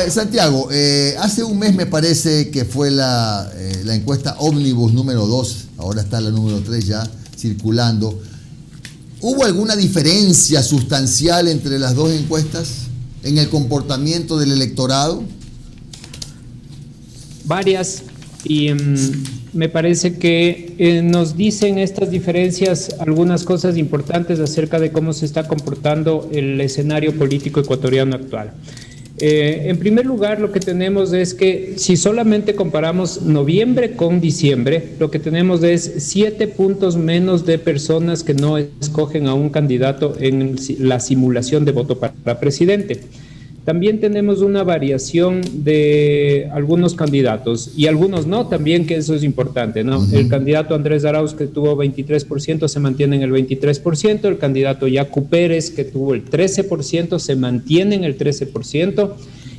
Santiago, hace un mes me parece que fue la encuesta Ómnibus número 2, ahora está la número 3 ya circulando. ¿Hubo alguna diferencia sustancial entre las dos encuestas en el comportamiento del electorado? Varias, y me parece que nos dicen estas diferencias algunas cosas importantes acerca de cómo se está comportando el escenario político ecuatoriano actual. En primer lugar, lo que tenemos es que si solamente comparamos noviembre con diciembre, lo que tenemos es 7 puntos menos de personas que no escogen a un candidato en la simulación de voto para presidente. También tenemos una variación de algunos candidatos y algunos no, también, que eso es importante, ¿no? El candidato Andrés Arauz, que tuvo 23%, se mantiene en el 23%. El candidato Yacu Pérez, que tuvo el 13%, se mantiene en el 13%.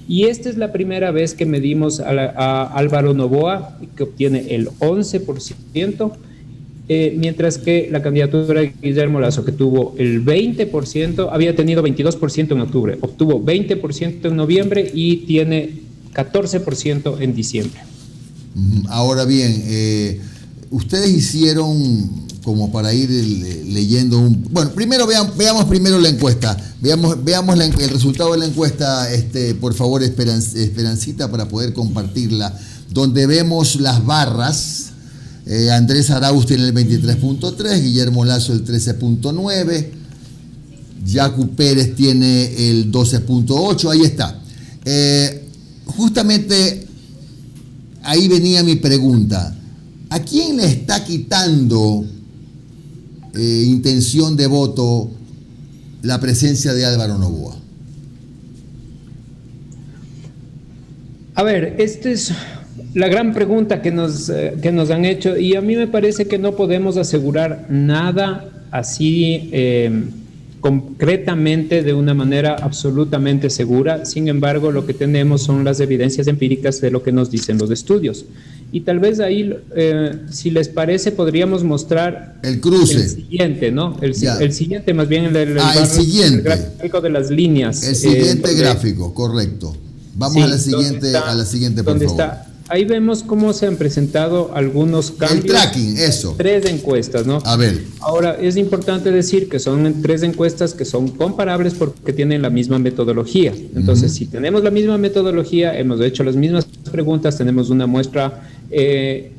Y esta es la primera vez que medimos a Álvaro Noboa, que obtiene el 11%. Mientras que la candidatura de Guillermo Lasso, que tuvo el 20%, había tenido 22% en octubre, obtuvo 20% en noviembre y tiene 14% en diciembre. Ahora bien, ustedes hicieron, como para ir leyendo bueno, primero veamos primero la encuesta, veamos el resultado de la encuesta, por favor, Esperancita, para poder compartirla, donde vemos las barras. Andrés Arauz tiene el 23.3, Guillermo Lasso el 13.9, Yacu Pérez tiene el 12.8, ahí está. Justamente ahí venía mi pregunta. ¿A quién le está quitando intención de voto la presencia de Álvaro Noboa? A ver, esta es la gran pregunta que nos han hecho, y a mí me parece que no podemos asegurar nada así concretamente de una manera absolutamente segura. Sin embargo, lo que tenemos son las evidencias empíricas de lo que nos dicen los estudios. Y tal vez ahí, si les parece, podríamos mostrar el cruce. El siguiente, ¿no? El siguiente, más bien el siguiente. El gráfico de las líneas. El siguiente gráfico, correcto. Vamos a la siguiente, por favor. Ahí vemos cómo se han presentado algunos cambios. El tracking, eso. 3 encuestas, ¿no? A ver. Ahora, es importante decir que son 3 encuestas que son comparables porque tienen la misma metodología. Entonces, si tenemos la misma metodología, hemos hecho las mismas preguntas, tenemos una muestra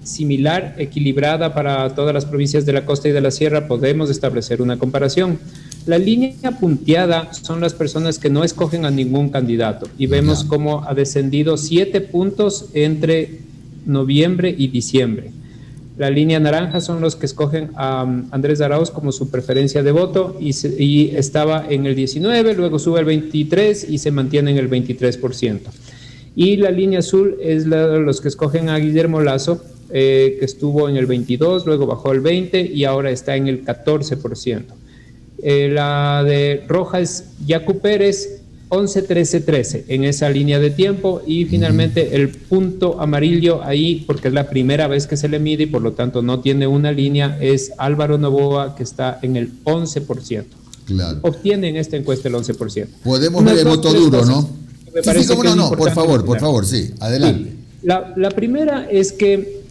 similar, equilibrada para todas las provincias de la costa y de la sierra, podemos establecer una comparación. La línea punteada son las personas que no escogen a ningún candidato y vemos cómo ha descendido 7 puntos entre noviembre y diciembre. La línea naranja son los que escogen a Andrés Arauz como su preferencia de voto y estaba en el 19, luego sube al 23 y se mantiene en el 23%. Y la línea azul es los que escogen a Guillermo Lasso, que estuvo en el 22, luego bajó al 20 y ahora está en el 14%. La de roja es Yacu Pérez, 11, 13, 13 en esa línea de tiempo, y finalmente el punto amarillo ahí, porque es la primera vez que se le mide y por lo tanto no tiene una línea, es Álvaro Noboa, que está en el 11%. Claro. Obtiene en esta encuesta el 11%. Podemos ver el voto duro, ¿no? Me parece sí, no, por favor, sí, adelante. Sí. La primera es que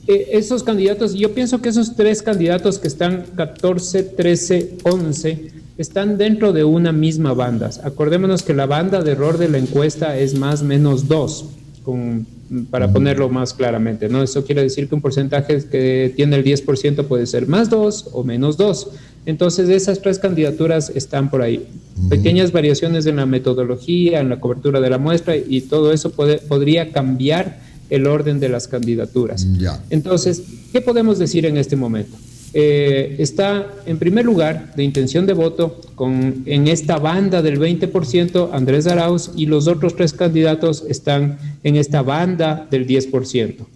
esos candidatos, yo pienso que esos 3 candidatos que están 14, 13, 11, están dentro de una misma banda. Acordémonos que la banda de error de la encuesta es más o menos 2, para ponerlo más claramente, ¿no? Eso quiere decir que un porcentaje que tiene el 10% puede ser más 2 o menos 2. Entonces, esas 3 candidaturas están por ahí. Pequeñas variaciones en la metodología, en la cobertura de la muestra, y todo eso podría cambiar el orden de las candidaturas. Entonces, ¿qué podemos decir en este momento? Está en primer lugar de intención de voto en esta banda del 20% Andrés Arauz, y los otros 3 candidatos están en esta banda del 10%.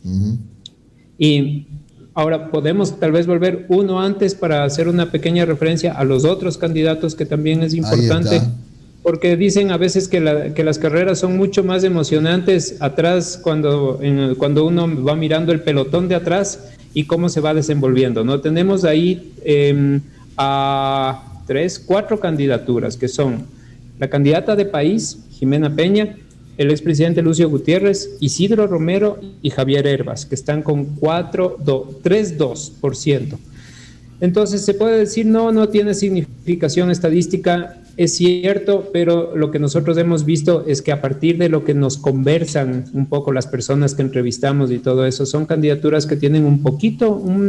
Y ahora podemos tal vez volver uno antes para hacer una pequeña referencia a los otros candidatos, que también es importante. Porque dicen a veces que las carreras son mucho más emocionantes atrás, cuando uno va mirando el pelotón de atrás y cómo se va desenvolviendo, ¿no? Tenemos ahí a 3, 4 candidaturas, que son La candidata de País, Jimena Peña, el expresidente Lucio Gutiérrez, Isidro Romero y Javier Herbas, que están con 3,2%. Entonces se puede decir, no tiene significación estadística, es cierto, pero lo que nosotros hemos visto es que a partir de lo que nos conversan un poco las personas que entrevistamos y todo eso, son candidaturas que tienen un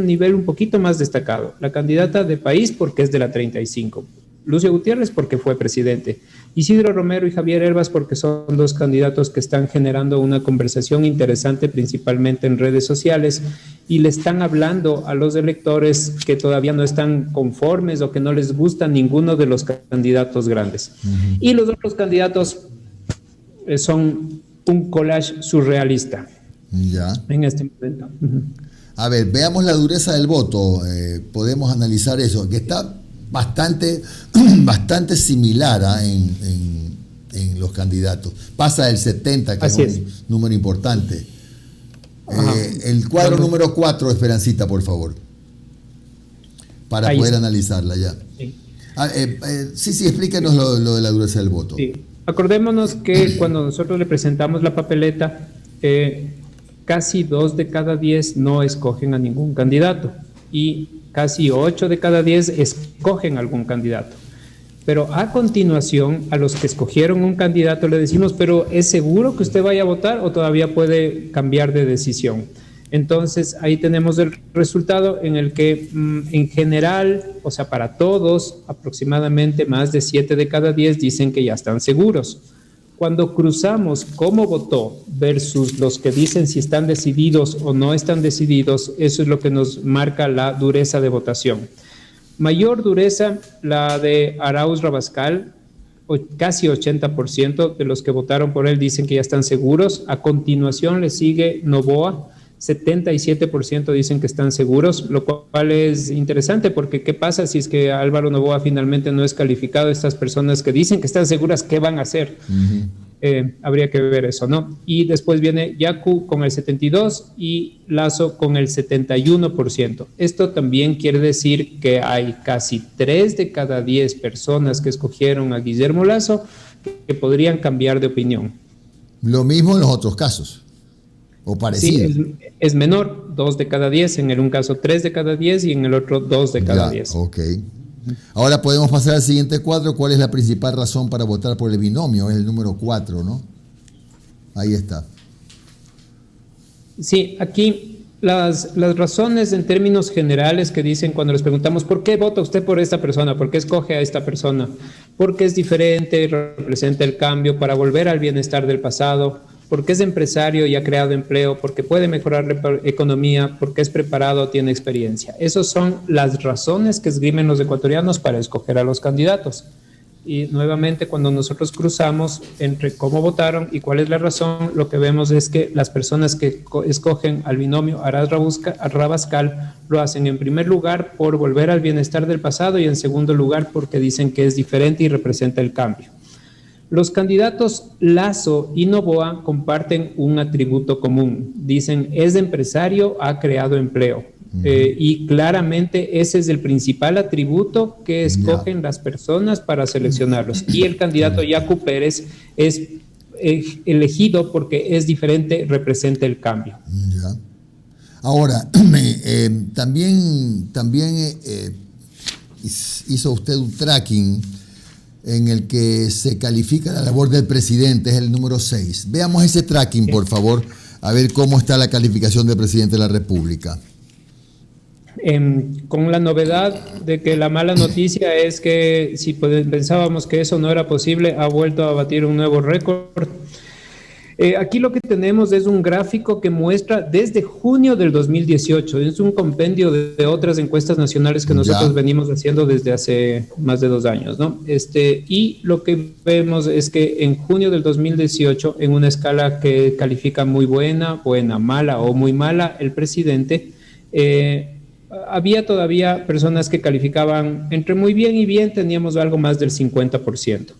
nivel un poquito más destacado. La candidata de País porque es de la 35, Lucio Gutiérrez porque fue presidente, Isidro Romero y Javier Herbas porque son dos candidatos que están generando una conversación interesante principalmente en redes sociales y le están hablando a los electores que todavía no están conformes o que no les gusta ninguno de los candidatos grandes. Y los otros candidatos son un collage surrealista en este momento. A ver, veamos la dureza del voto, podemos analizar eso, que está bastante similar en los candidatos. Pasa del 70, que es un número importante. El cuadro número 4, Esperancita, por favor, para ahí poder analizarla ya. Sí, explíquenos lo de la dureza del voto. Sí. Acordémonos que cuando nosotros le presentamos la papeleta, casi 2 de cada 10 no escogen a ningún candidato y casi 8 de cada 10 escogen algún candidato. Pero a continuación, a los que escogieron un candidato le decimos, pero ¿es seguro que usted vaya a votar o todavía puede cambiar de decisión? Entonces, ahí tenemos el resultado en el que en general, o sea, para todos, aproximadamente más de 7 de cada 10 dicen que ya están seguros. Cuando cruzamos cómo votó versus los que dicen si están decididos o no están decididos, eso es lo que nos marca la dureza de votación. Mayor dureza, la de Arauz Rabascal, casi 80% de los que votaron por él dicen que ya están seguros. A continuación le sigue Noboa, 77% dicen que están seguros, lo cual es interesante porque ¿qué pasa si es que Álvaro Noboa finalmente no es calificado? Estas personas que dicen que están seguras, ¿qué van a hacer? Habría que ver eso, ¿no? Y después viene Yacu con el 72% y Lazo con el 71%. Esto también quiere decir que hay casi 3 de cada 10 personas que escogieron a Guillermo Lazo que podrían cambiar de opinión. Lo mismo en los otros casos. ¿O parecido? Sí, es menor, 2 de cada 10, en un caso 3 de cada 10 y en el otro 2 de cada 10. Ok. Ahora podemos pasar al siguiente cuadro. ¿Cuál es la principal razón para votar por el binomio? Es el número 4, ¿no? Ahí está. Sí, aquí las razones en términos generales que dicen cuando les preguntamos ¿por qué vota usted por esta persona? ¿Por qué escoge a esta persona? Porque es diferente, representa el cambio para volver al bienestar del pasado, porque es empresario y ha creado empleo, porque puede mejorar la economía, porque es preparado, tiene experiencia. Esas son las razones que esgrimen los ecuatorianos para escoger a los candidatos. Y nuevamente, cuando nosotros cruzamos entre cómo votaron y cuál es la razón, lo que vemos es que las personas que escogen al binomio Arauz Rabascal lo hacen en primer lugar por volver al bienestar del pasado y en segundo lugar porque dicen que es diferente y representa el cambio. Los candidatos Lazo y Noboa comparten un atributo común. Dicen, es empresario, ha creado empleo. Y claramente ese es el principal atributo que escogen las personas para seleccionarlos. Y el candidato Yacu Pérez es elegido porque es diferente, representa el cambio. Ahora, también hizo usted un tracking en el que se califica la labor del presidente, es el número 6. Veamos ese tracking, por favor, a ver cómo está la calificación del presidente de la República. Con la novedad de que la mala noticia es que si pensábamos que eso no era posible, ha vuelto a batir un nuevo récord. Aquí lo que tenemos es un gráfico que muestra desde junio del 2018. Es un compendio de otras encuestas nacionales que nosotros venimos haciendo desde hace más de 2 años, ¿no? Y lo que vemos es que en junio del 2018, en una escala que califica muy buena, mala o muy mala, el presidente, había todavía personas que calificaban entre muy bien y bien, teníamos algo más del 50%.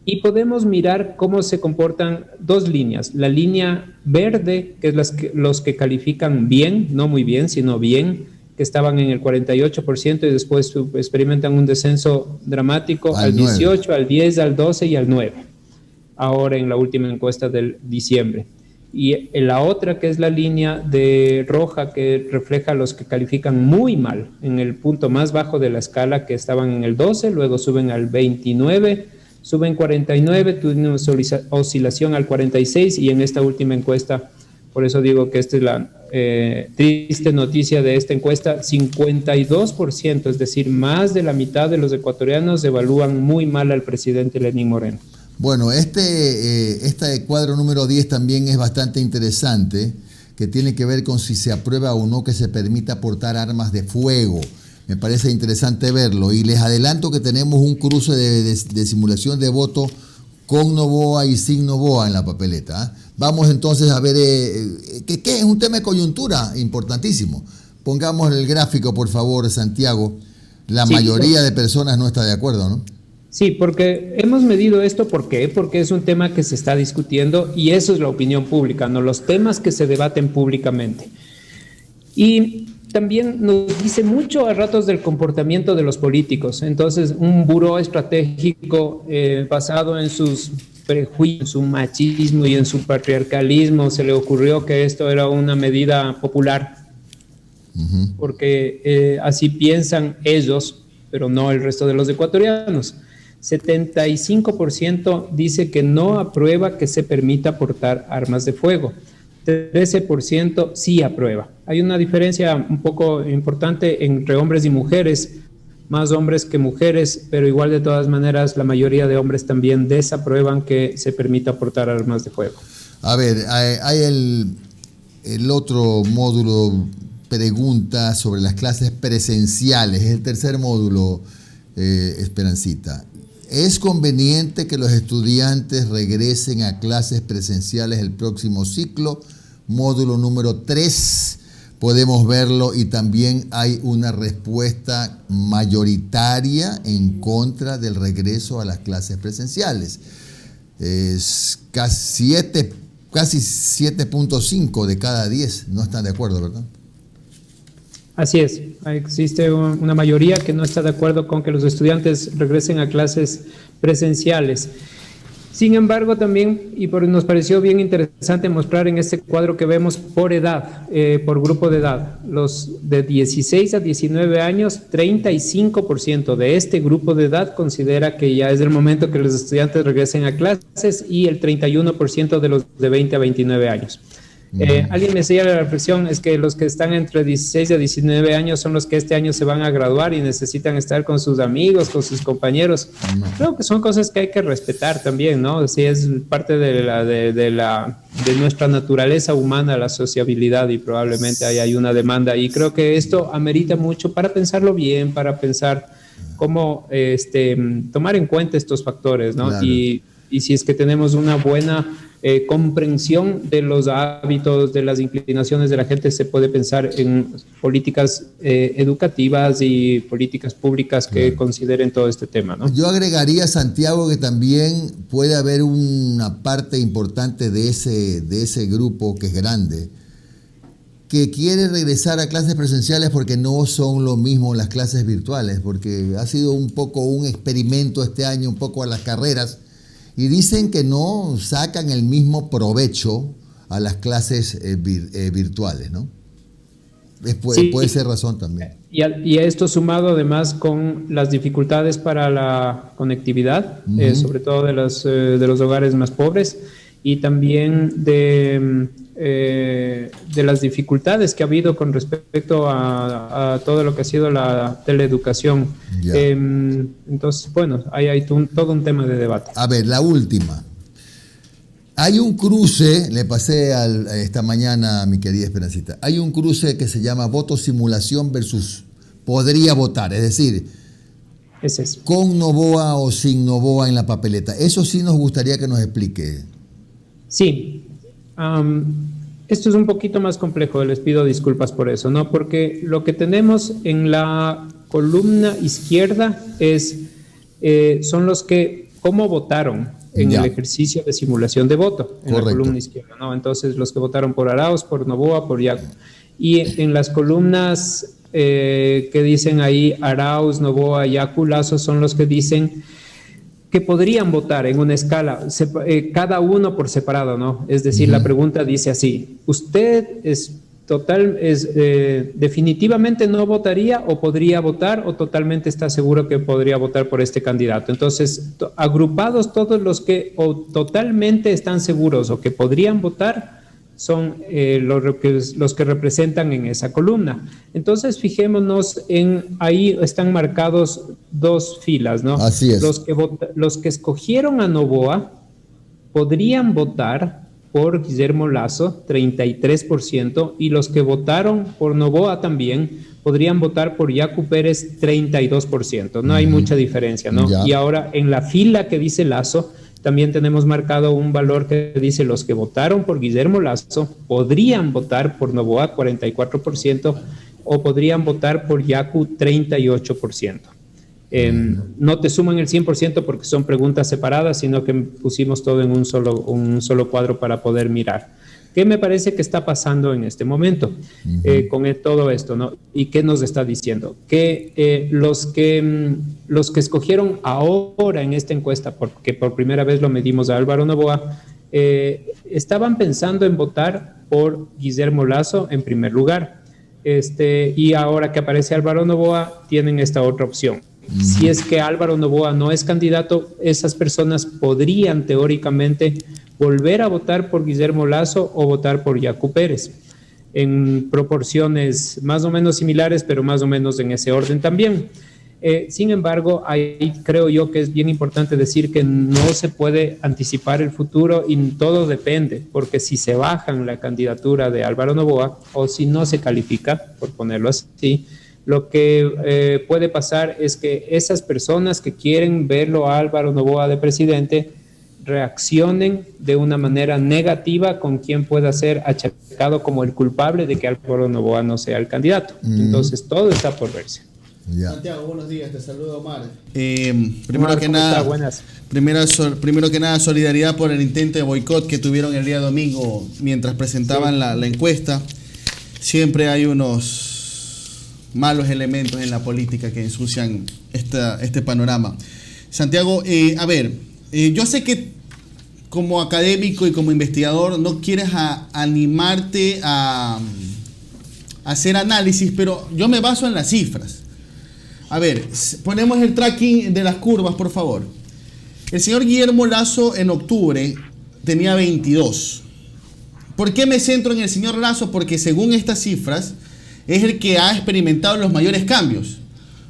Y podemos mirar cómo se comportan 2 líneas. La línea verde, que es los que califican bien, no muy bien, sino bien, que estaban en el 48% y después experimentan un descenso dramático al 18, al 10, al 12 y al 9, ahora en la última encuesta del diciembre. Y en la otra, que es la línea de roja, que refleja a los que califican muy mal, en el punto más bajo de la escala, que estaban en el 12, luego suben al 29, suben 49, tuvieron una oscilación al 46 y en esta última encuesta, por eso digo que esta es la triste noticia de esta encuesta, 52%, es decir, más de la mitad de los ecuatorianos evalúan muy mal al presidente Lenín Moreno. Bueno, este cuadro número 10 también es bastante interesante, que tiene que ver con si se aprueba o no que se permita portar armas de fuego. Me parece interesante verlo. Y les adelanto que tenemos un cruce de simulación de voto con Noboa y sin Noboa en la papeleta. Vamos entonces a ver, que es un tema de coyuntura importantísimo. Pongamos el gráfico, por favor, Santiago. La mayoría de personas no está de acuerdo, ¿no? Sí, porque hemos medido esto, ¿por qué? Porque es un tema que se está discutiendo y eso es la opinión pública, no los temas que se debaten públicamente. Y también nos dice mucho a ratos del comportamiento de los políticos. Entonces, un buró estratégico basado en sus prejuicios, en su machismo y en su patriarcalismo, se le ocurrió que esto era una medida popular, porque así piensan ellos, pero no el resto de los ecuatorianos. 75% dice que no aprueba que se permita portar armas de fuego. 13% sí aprueba. Hay una diferencia un poco importante entre hombres y mujeres, más hombres que mujeres, pero igual de todas maneras la mayoría de hombres también desaprueban que se permita portar armas de fuego. A ver, hay el otro módulo, pregunta sobre las clases presenciales, es el tercer módulo, Esperancita. ¿Es conveniente que los estudiantes regresen a clases presenciales el próximo ciclo? Módulo número 3, podemos verlo y también hay una respuesta mayoritaria en contra del regreso a las clases presenciales. Es casi 7.5 de cada 10 no están de acuerdo, ¿verdad? Así es, existe una mayoría que no está de acuerdo con que los estudiantes regresen a clases presenciales. Sin embargo, también, nos pareció bien interesante mostrar en este cuadro que vemos por edad, por grupo de edad, los de 16 a 19 años, 35% de este grupo de edad considera que ya es el momento que los estudiantes regresen a clases y el 31% de los de 20 a 29 años. Alguien me hacía la reflexión, es que los que están entre 16 y 19 años son los que este año se van a graduar y necesitan estar con sus amigos, con sus compañeros. Creo que son cosas que hay que respetar también, ¿no? Sí, es parte de nuestra naturaleza humana, la sociabilidad, y probablemente hay una demanda. Y creo que esto amerita mucho para pensarlo bien, para pensar cómo tomar en cuenta estos factores, ¿no? Claro. Y si es que tenemos una buena comprensión de los hábitos, de las inclinaciones de la gente, se puede pensar en políticas educativas y políticas públicas que consideren todo este tema, ¿no? Yo agregaría, Santiago, que también puede haber una parte importante de ese grupo, que es grande, que quiere regresar a clases presenciales porque no son lo mismo las clases virtuales, porque ha sido un poco un experimento este año, un poco a las carreras, y dicen que no sacan el mismo provecho a las clases virtuales, ¿no? Puede ser razón también. Y a esto sumado además con las dificultades para la conectividad, sobre todo de los hogares más pobres, y también de las dificultades que ha habido con respecto a todo lo que ha sido la teleeducación. Entonces, bueno, hay todo un tema de debate. A ver, la última. Hay un cruce, le pasé esta mañana a mi querida Esperancita, hay un cruce que se llama voto simulación versus podría votar, es decir, con Noboa o sin Noboa en la papeleta. Eso sí nos gustaría que nos explique. Sí, esto es un poquito más complejo, les pido disculpas por eso, ¿no? Porque lo que tenemos en la columna izquierda son los que, cómo votaron en el ejercicio de simulación de voto, en la columna izquierda, ¿no? Entonces, los que votaron por Arauz, por Noboa, por Yaco. Y en las columnas que dicen ahí Arauz, Noboa, Yacu, Lasso, son los que dicen que podrían votar en una escala, cada uno por separado, ¿no? Es decir, la pregunta dice así: ¿usted definitivamente no votaría o podría votar, o totalmente está seguro que podría votar por este candidato? Entonces, agrupados todos los que o totalmente están seguros o que podrían votar son los que representan en esa columna. Entonces, fijémonos ahí están marcados dos filas, ¿no? Así es. Los que escogieron a Noboa podrían votar por Guillermo Lasso, 33%, y los que votaron por Noboa también podrían votar por Yacu Pérez, 32%. No hay mucha diferencia, ¿no? Ya. Y ahora en la fila que dice Lasso, también tenemos marcado un valor que dice: los que votaron por Guillermo Lasso podrían votar por Noboa, 44%, o podrían votar por Yacu, 38%. No te suman el 100% porque son preguntas separadas, sino que pusimos todo en un solo cuadro para poder mirar. ¿Qué me parece que está pasando en este momento con todo esto, ¿no? ¿Y qué nos está diciendo? Que los que escogieron ahora en esta encuesta, porque por primera vez lo medimos a Álvaro Noboa, estaban pensando en votar por Guillermo Lasso en primer lugar. Y ahora que aparece Álvaro Noboa, tienen esta otra opción. Si es que Álvaro Noboa no es candidato, esas personas podrían teóricamente volver a votar por Guillermo Lasso o votar por Yacu Pérez, en proporciones más o menos similares, pero más o menos en ese orden también. Sin embargo, ahí creo yo que es bien importante decir que no se puede anticipar el futuro y todo depende, porque si se bajan la candidatura de Álvaro Noboa o si no se califica, por ponerlo así, lo que puede pasar es que esas personas que quieren verlo a Álvaro Noboa de presidente reaccionen de una manera negativa con quien pueda ser achacado como el culpable de que Álvaro Noboa no sea el candidato. Entonces todo está por verse. Ya. Santiago, buenos días, te saludo Omar. Omar, Primero que nada, solidaridad por el intento de boicot que tuvieron el día domingo mientras presentaban la encuesta. Siempre hay unos malos elementos en la política que ensucian este panorama. Santiago, yo sé que como académico y como investigador no quieres animarte a hacer análisis, pero yo me baso en las cifras. A ver, ponemos el tracking de las curvas, por favor. El señor Guillermo Lasso en octubre tenía 22. ¿Por qué me centro en el señor Lasso? Porque según estas cifras es el que ha experimentado los mayores cambios.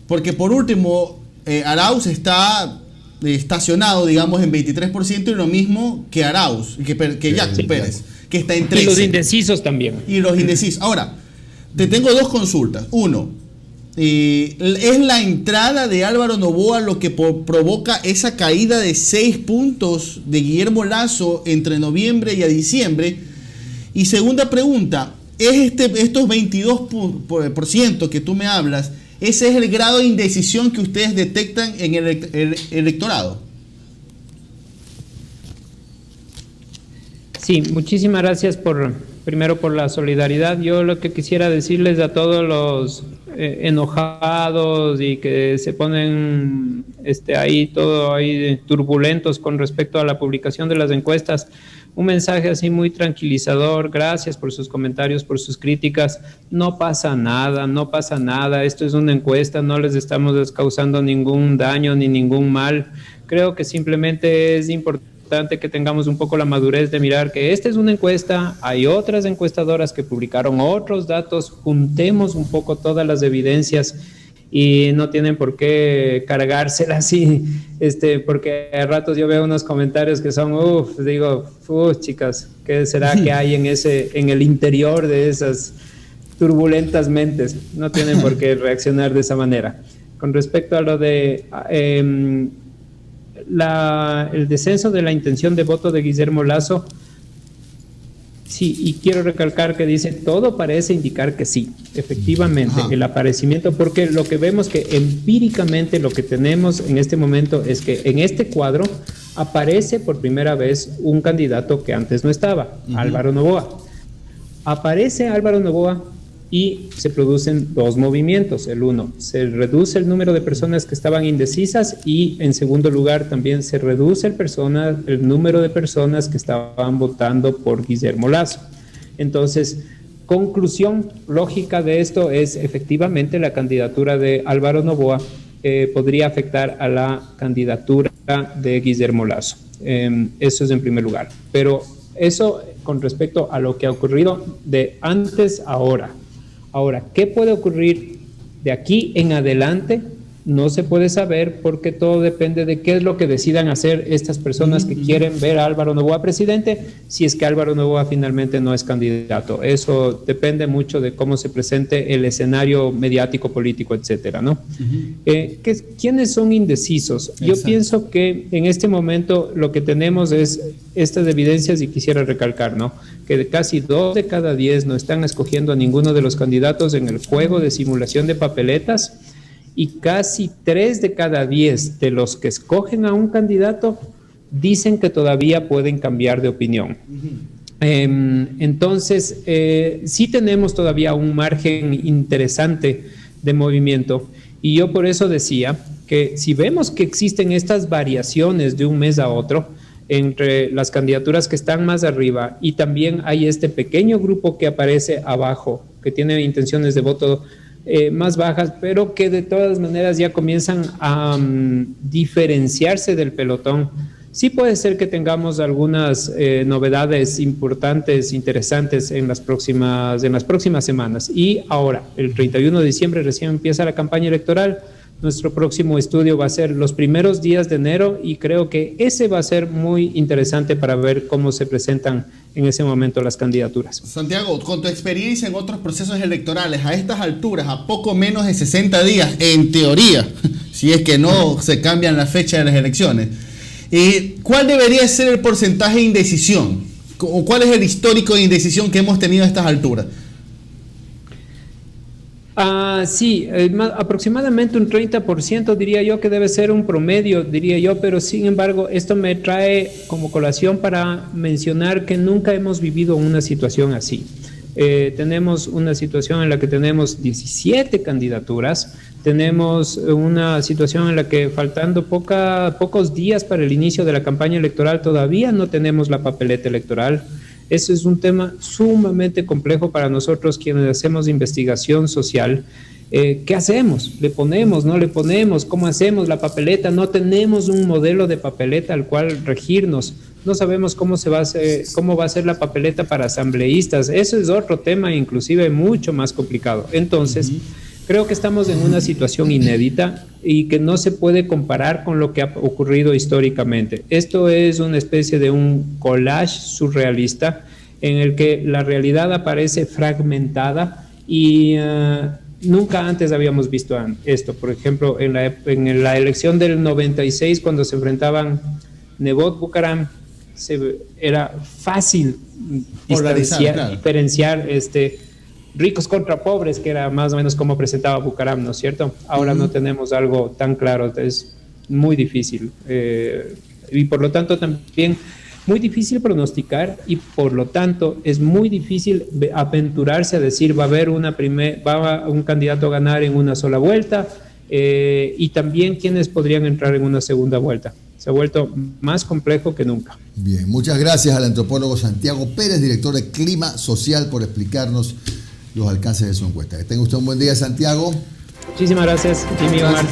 Porque por último, Arauz está estacionado, digamos, en 23%, y lo mismo que Arauz, que Yacu Pérez, que está en 13%. Y los indecisos también. Y los indecisos. Ahora, te tengo dos consultas. Uno, ¿es la entrada de Álvaro Noboa lo que provoca esa caída de 6 puntos de Guillermo Lasso entre noviembre y a diciembre? Y segunda pregunta, ¿es estos 22% que tú me hablas, ese es el grado de indecisión que ustedes detectan en el electorado? Sí, muchísimas gracias primero por la solidaridad. Yo lo que quisiera decirles a todos los enojados y que se ponen ahí turbulentos con respecto a la publicación de las encuestas, un mensaje así muy tranquilizador. Gracias por sus comentarios, por sus críticas. No pasa nada. Esto es una encuesta, no les estamos causando ningún daño ni ningún mal. Creo que simplemente es importante que tengamos un poco la madurez de mirar que esta es una encuesta, hay otras encuestadoras que publicaron otros datos, juntemos un poco todas las evidencias y no tienen por qué cargársela así, porque a ratos yo veo unos comentarios que son, chicas, ¿qué será que hay en el interior de esas turbulentas mentes? No tienen por qué reaccionar de esa manera. Con respecto a lo de el descenso de la intención de voto de Guillermo Lasso, sí, y quiero recalcar que dice, todo parece indicar que sí, efectivamente, el aparecimiento, porque lo que vemos que empíricamente lo que tenemos en este momento es que en este cuadro aparece por primera vez un candidato que antes no estaba, Álvaro Noboa. Aparece Álvaro Noboa y se producen dos movimientos. El uno, se reduce el número de personas que estaban indecisas y en segundo lugar también se reduce el número de personas que estaban votando por Guillermo Lasso. Entonces, conclusión lógica de esto es efectivamente la candidatura de Álvaro Noboa podría afectar a la candidatura de Guillermo Lasso. Eso es en primer lugar. Pero eso con respecto a lo que ha ocurrido de antes a ahora. Ahora, ¿qué puede ocurrir de aquí en adelante? No se puede saber porque todo depende de qué es lo que decidan hacer estas personas que quieren ver a Álvaro Noboa presidente, si es que Álvaro Noboa finalmente no es candidato. Eso depende mucho de cómo se presente el escenario mediático, político, etcétera, ¿no? ¿Quiénes son indecisos? Yo pienso que en este momento lo que tenemos es estas evidencias y quisiera recalcar, ¿no? Que casi 2 de cada 10 no están escogiendo a ninguno de los candidatos en el juego de simulación de papeletas. Y casi 3 de cada 10 de los que escogen a un candidato dicen que todavía pueden cambiar de opinión. Entonces, sí tenemos todavía un margen interesante de movimiento. Y yo por eso decía que si vemos que existen estas variaciones de un mes a otro entre las candidaturas que están más arriba y también hay este pequeño grupo que aparece abajo, que tiene intenciones de voto más bajas, pero que de todas maneras ya comienzan a diferenciarse del pelotón. Sí puede ser que tengamos algunas novedades importantes, interesantes en las próximas semanas. Y ahora, el 31 de diciembre recién empieza la campaña electoral. Nuestro próximo estudio va a ser los primeros días de enero y creo que ese va a ser muy interesante para ver cómo se presentan en ese momento las candidaturas. Santiago, con tu experiencia en otros procesos electorales, a estas alturas, a poco menos de 60 días, en teoría, si es que no se cambian la fecha de las elecciones, ¿cuál debería ser el porcentaje de indecisión? ¿O cuál es el histórico de indecisión que hemos tenido a estas alturas? Sí, aproximadamente un 30% diría yo que debe ser un promedio, diría yo, pero sin embargo esto me trae como colación para mencionar que nunca hemos vivido una situación así. Tenemos una situación en la que tenemos 17 candidaturas, tenemos una situación en la que faltando pocos días para el inicio de la campaña electoral todavía no tenemos la papeleta electoral. Eso es un tema sumamente complejo para nosotros quienes hacemos investigación social. ¿Qué hacemos? ¿Le ponemos? ¿No le ponemos? ¿Cómo hacemos la papeleta? No tenemos un modelo de papeleta al cual regirnos. No sabemos cómo va a ser la papeleta para asambleístas. Eso es otro tema, inclusive mucho más complicado. Entonces, creo que estamos en una situación inédita y que no se puede comparar con lo que ha ocurrido históricamente. Esto es una especie de un collage surrealista en el que la realidad aparece fragmentada y nunca antes habíamos visto esto. Por ejemplo, en la elección del 96, cuando se enfrentaban Nebot Bucaram, era fácil diferenciar ricos contra pobres, que era más o menos como presentaba Bucaram, ¿no es cierto? Ahora no tenemos algo tan claro, es muy difícil. Y por lo tanto también muy difícil pronosticar y por lo tanto es muy difícil aventurarse a decir va a haber un candidato a ganar en una sola vuelta y también quiénes podrían entrar en una segunda vuelta. Se ha vuelto más complejo que nunca. Bien, muchas gracias al antropólogo Santiago Pérez, director de Clima Social, por explicarnos los alcances de su encuesta. Que tenga usted un buen día, Santiago. Muchísimas gracias, Jimmy Omar.